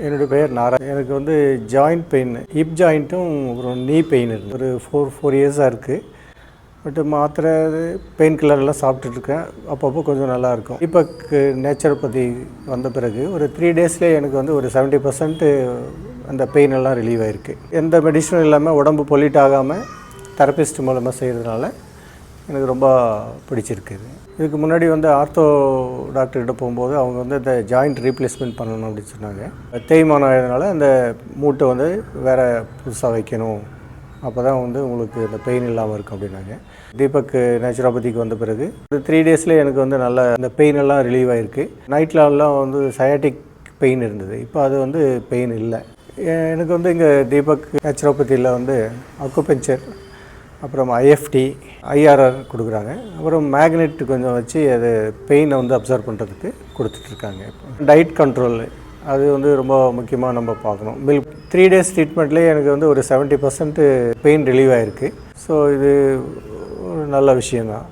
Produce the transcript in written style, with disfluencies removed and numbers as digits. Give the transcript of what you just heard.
என்னுடைய பெயர் நாரா. எனக்கு வந்து ஜாயிண்ட் பெயின், ஹிப் ஜாயிண்ட்டும் அப்புறம் நீ பெயின் இருக்குது. ஒரு 4 இயர்ஸாக இருக்குது. பட்டு மாத்திரை பெயின் கில்லர்லாம் சாப்பிட்டுட்ருக்கேன். அப்பப்போ கொஞ்சம் நல்லாயிருக்கும். தீபக் நேச்சுரோபதி வந்த பிறகு ஒரு 3 டேஸ்லேயே எனக்கு வந்து ஒரு 70% அந்த பெயின் எல்லாம் ரிலீவ் ஆகிருக்கு. எந்த மெடிசனும் இல்லாமல் உடம்பு பொல்யூட் ஆகாமல் தெரபிஸ்ட் மூலமாக செய்கிறதுனால எனக்கு ரொம்ப பிடிச்சிருக்கு. இதுக்கு முன்னாடி வந்து ஆர்த்தோ டாக்டர்கிட்ட போகும்போது அவங்க வந்து இந்த ஜாயிண்ட் ரீப்ளேஸ்மெண்ட் பண்ணணும் அப்படின்னு சொன்னாங்க. தேய்மானம் ஆகிறதுனால அந்த மூட்டை வந்து வேறு புதுசாக வைக்கணும், அப்போ தான் வந்து உங்களுக்கு இந்த பெயின் இல்லாமல் இருக்கும் அப்படின்னாங்க. தீபக் நேச்சுரோபதிக்கு வந்த பிறகு ஒரு 3 டேஸ்லேயே எனக்கு வந்து நல்ல இந்த பெயின் எல்லாம் ரிலீவ் ஆகிருக்கு. நைட்லலாம் வந்து சயாட்டிக் பெயின் இருந்தது, இப்போ அது வந்து பெயின் இல்லை. எனக்கு வந்து இங்கே தீபக் நேச்சுரோபதியில் வந்து அக்குபஞ்சர், அப்புறம் ஐஎஃப்டி, ஐஆர்ஆர் கொடுக்குறாங்க. அப்புறம் மேக்னெட் கொஞ்சம் வச்சு அது பெயினை வந்து அப்சர்வ் பண்ணுறதுக்கு கொடுத்துட்ருக்காங்க. டயட் கண்ட்ரோல் அது வந்து ரொம்ப முக்கியமாக நம்ம பார்க்கணும். 3 டேஸ் ட்ரீட்மெண்ட்லேயே எனக்கு வந்து ஒரு 70% பெயின் ரிலீவ் ஆகிருக்கு. ஸோ இது ஒரு நல்ல விஷயந்தான்.